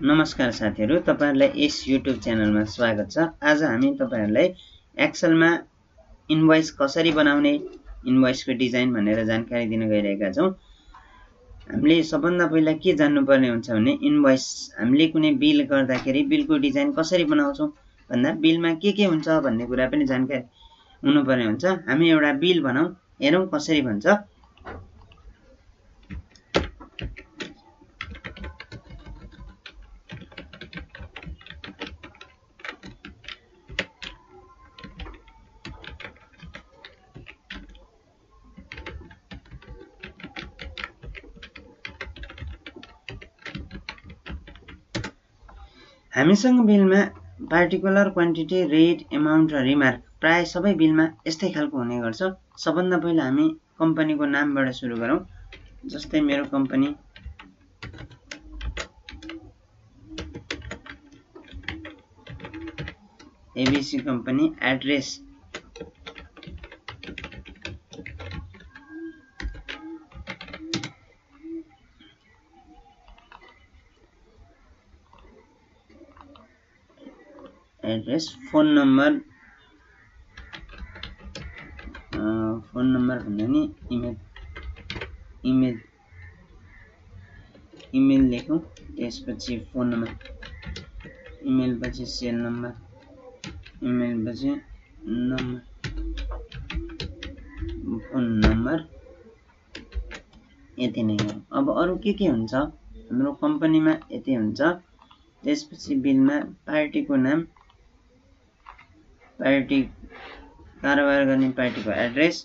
नमस्कार साथीहरु, तपाईहरुलाई यस युट्युब च्यानलमा स्वागत छ। आज हामी तपाईहरुलाई एक्सेलमा इन्भोइस कसरी बनाउने, इन्भोइसको डिजाइन भनेर जानकारी दिन गइरहेका छौं। हामीले सबभन्दा पहिला के जान्नुपर्ने हुन्छ भने इन्भोइस हामीले कुनै बिल गर्दाखेरि बिलको डिजाइन कसरी बनाउँछौं भन्दा बिलमा के हुन्छ भन्ने कुरा पनि जानकारी हुनुपर्ने हुन्छ। हामी एउटा बिल बनाऊ, हेरौं कसरी भन्छ। हामीसँग बिलमा पार्टिकुलर क्वान्टिटी, रेट, अमाउन्ट र रिमार्क प्राय सबै बिलमा यस्तै खालको हुने गर्छ। सबभन्दा पहिला हामी कम्पनीको नामबाट सुरु गरौं। जस्तै मेरो company ABC company, address phone number भन्दा नि इमेल लेखौं। त्यसपछि फोन नम्बर, इमेल पछि सेल नम्बर, इमेल पछि फोन नम्बर, यति नै हो। अब अरु के हुन्छ हाम्रो कम्पनीमा यति हुन्छ। त्यसपछि बिलमा पार्टीको नाम, पार्टी कारोबार गर्ने पार्टीको एड्रेस,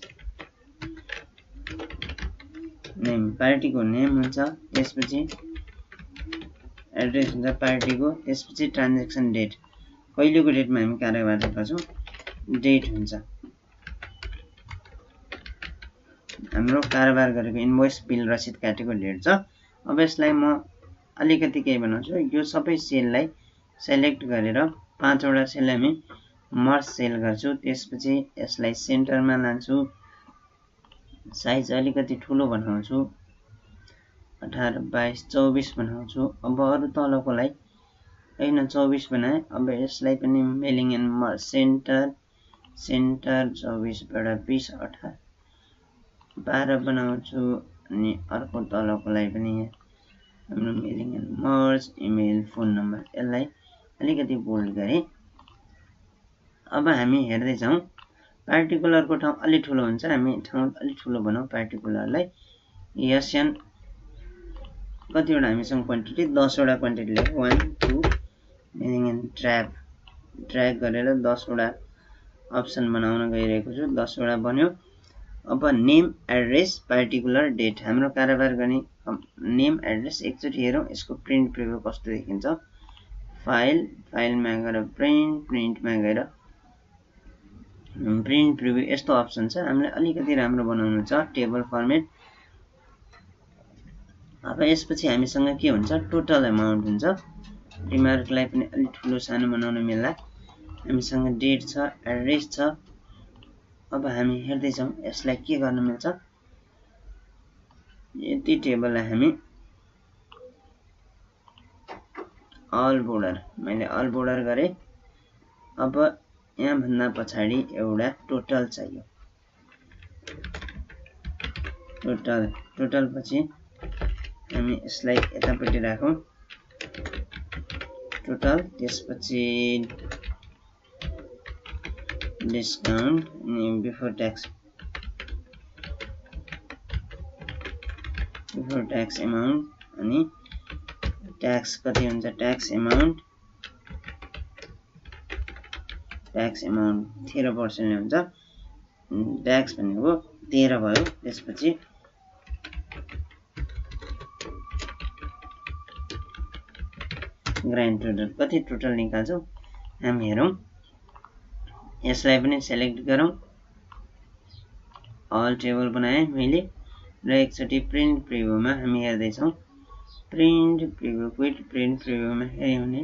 नेम पार्टीको नेम हुन्छ। त्यसपछि एड्रेस हुन्छ पार्टीको। त्यसपछि ट्रान्ज्याक्सन डेट, कहिलेको डेटमा हामी कारोबार गर्छौं, डेट हुन्छ। हाम्रो कारोबार गरेको इन्भोइस, बिल, रसिद काटेको डेट छ। अब यसलाई म अलिकति केही बनाउँछु। यो सबै सेललाई सेलेक्ट गरेर 5 वटा सेल हामी मर्ज सेल गर्छु। त्यसपछि यसलाई सेन्टरमा लान्छु, साइज अलिकति ठुलो बनाउँछु, 18, 22, 24 बनाउँछु। अब अरु तलकोलाई हैन 24 बनाए। अब यसलाई पनि मेलिङ एन्ड मर्ज सेन्टर 24 बाट 20, 18, 12 बनाउँछु। अनि अर्को तलकोलाई पनि हाम्रो mailing and merge, email, phone number, यसलाई अलिकति बोल्ड गरे। अब हामी हेर्दै जाउँ। पार्टिकुलरको ठाउँ अलि ठुलो हुन्छ, हामी ठाउँ अलि ठुलो बनाऊ पार्टिकुलरलाई। एसएन कतिवटा हामीसँग क्वान्टिटी, 10 वटा क्वान्टिटी लेख्यो। 1 2 मेलिङ एन्ड ड्र्याग गरेर 10 वटा अप्सन बनाउन गइरहेको छु। 10 वटा बन्यो। अब नेम, एड्रेस, पार्टिकुलर, डेट, हाम्रो कारोबार गर्ने नेम, एड्रेस एकचोटि हेरौं यसको प्रिन्ट प्रिभ्यू कस्तो देखिन्छ। फाइलमा गएर प्रिन्टमा गएर प्रिन्ट प्रिभ्यू यस्तो अप्सन छ। हामीले अलिकति राम्रो बनाउनु छ, टेबल फर्मेट। अब यसपछि हामीसँग के हुन्छ, टोटल अमाउन्ट हुन्छ। रिमार्कलाई पनि अलि ठुलो सानो बनाउन मिल्ला। हामीसँग डेट छ, एड्रेस छ। अब हामी हेर्दै जाउँ यसलाई के गर्न मिल्छ। यति टेबललाई हामी अल बोर्डर, मैले अल बोर्डर गरे। अब यहाँ भन्दा पछाडि एउटा टोटल चाहियो। टोटल पछि हामी यसलाई यतापट्टि राखौं, टोटल। त्यसपछि डिस्काउन्ट अनि बिफोर ट्याक्स अमाउन्ट अनि ट्याक्स कति हुन्छ, ट्याक्स अमाउन्ट 13% हुन्छ। ट्याक्स भनेको 13 भयो। त्यसपछि ग्रान्ड टोटल कति टोटल निकाल्छौं हामी हेरौं। यसलाई पनि सेलेक्ट गरौं। अल टेबल बनाए मैले र एकचोटि प्रिन्ट प्रिभ्यूमा हामी हेर्दै छौं। प्रिन्ट प्रिभ्यू, क्विक प्रिन्ट प्रिभ्यूमा हेर्यो भने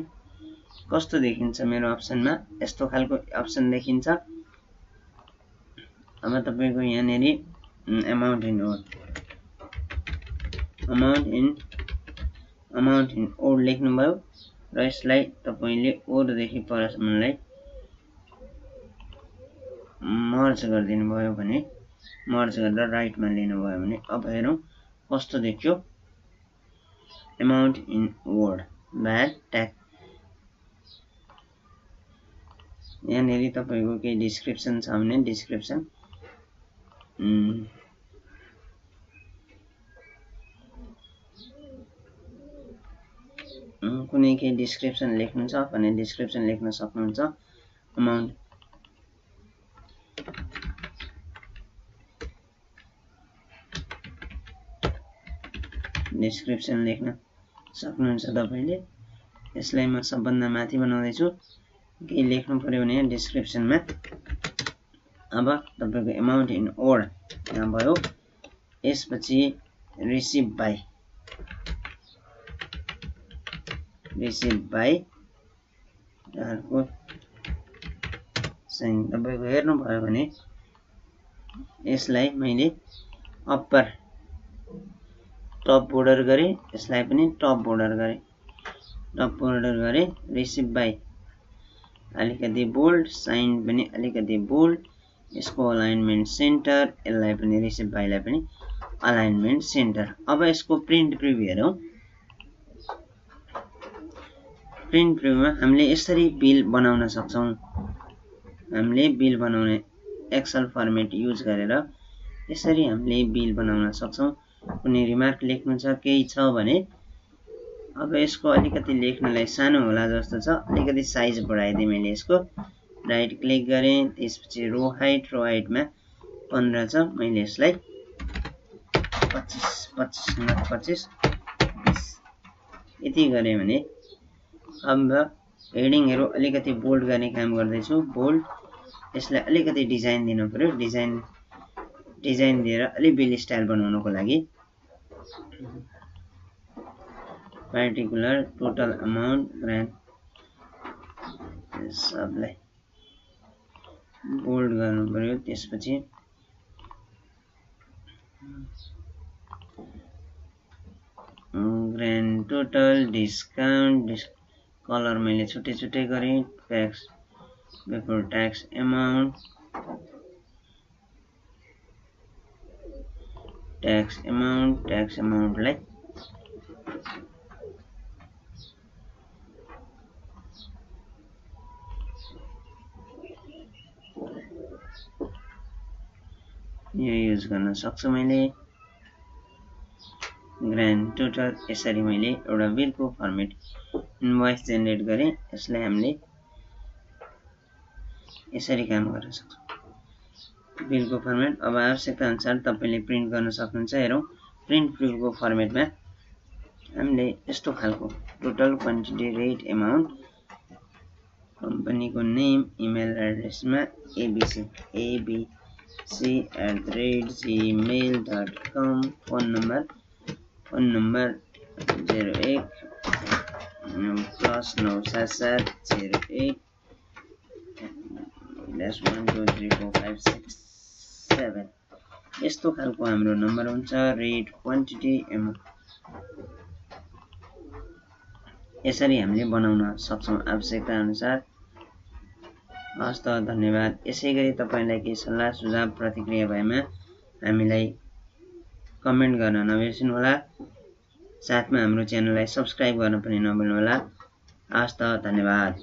कस्तो देखिन्छ मेरो अप्सनमा, यस्तो खालको अप्सन देखिन्छ। अब तपाईको यहाँनेरि अमाउन्ट इन अमाउन्ट इन ओड लेख्नुभयो र यसलाई तपाईले ओरदेखि परसम्मलाई मर्ज गरिदिनु भयो भने मर्ज गरेर राइटमा लिनुभयो भने अब हेरौँ कस्तो देखियो amount in word VAT tax यहाँनेरि तपाईको केही डिस्क्रिप्सन छ भने डिस्क्रिप्सन कुनै केही डिस्क्रिप्सन लेख्नु छ भने डिस्क्रिप्सन लेख्न सक्नुहुन्छ अमाउन्ट डिस्क्रिप्सन लेख्न सक्नुहुन्छ तपाईले यसलाई म सबभन्दा माथि बनाउँदै छु केही लेख्नु पर्यो भने डिस्क्रिप्सनमा अब तपाईको अमाउन्ट इन ओड यहाँ भयो यसपछि रिसिभ बाइ अर्को चाहिँ तपाईको हेर्नु भयो भने यसलाई मैले अप्पर टप बोर्डर गरे यसलाई पनि टप बोर्डर गरे रिसिभ बाइ अलिकति बोल्ड साइन पनि अलिकति बोल्ड यसको अलाइनमेन्ट सेन्टर यसलाई पनि रिसिभ बाइलाई पनि अलाइनमेन्ट सेन्टर अब यसको प्रिन्ट प्रिभ्यू हेरौँ प्रिन्ट प्रिभ्यूमा हामीले यसरी बिल बनाउन सक्छौं हामीले बिल बनाउने एक्सेल फर्मेट युज गरेर यसरी हामीले बिल बनाउन सक्छौं कुनै रिमार्क लेख्नु छ केही छ भने अब यसको अलिकति लेख्नलाई सानो होला जस्तो छ अलिकति साइज बढाइदिए मैले यसको राइट क्लिक गरे त्यसपछि रो हाइटमा 15 छ मैले यसलाई 25 यति गरे भने अब हेडिङहरु अलिकति बोल्ड गर्ने काम गर्दै छु बोल्ड यसलाई अलिकति डिजाइन दिन पर्यो डिजाइन दिएर अलि बिल स्टाइल बनाउनको लागि पार्टिकुलर टोटल अमाउन्ट ग्रान्ड सबलाई बोल्ड गर्नु पर्यो त्यसपछि ग्रान्ड टोटल डिस्काउन्ट कलर मैले छुट्टै गरे ट्याक्स बिफोर ट्याक्स अमाउन्टलाई यो युज गर्न सक्छु मैले ग्रान्ड टोटल यसरी मैले एउटा बिलको फर्मेट इन्भोइस जेनेरेट गरे यसलाई हामीले यसरी काम गर्न सक्छौं बिलको फर्मेट अब आवश्यकता अनुसार तपाईले प्रिन्ट गर्न सक्नुहुन्छ हेरौं प्रिन्ट प्रिभ्यूको फर्मेटमा हामीले यस्तो खालको टोटल क्वान्टिटी रेट अमाउन्ट कम्पनीको नेम इमेल एड्रेसमा abc@gmail.com फोन नम्बर 01 +977 01 यस्तो खालको हाम्रो नम्बर हुन्छ रेट क्वान्टिटी यसरी हामीले बनाउन सक्छौं आवश्यकता अनुसार हस्त धन्यवाद यसैगरी तपाईलाई केही सल्लाह सुझाव प्रतिक्रिया भएमा हामीलाई कमेन्ट गर्न नबिर्सनु होला साथमा हाम्रो च्यानललाई सब्स्क्राइब गर्न पनि नभुल्नु होला हस्त धन्यवाद।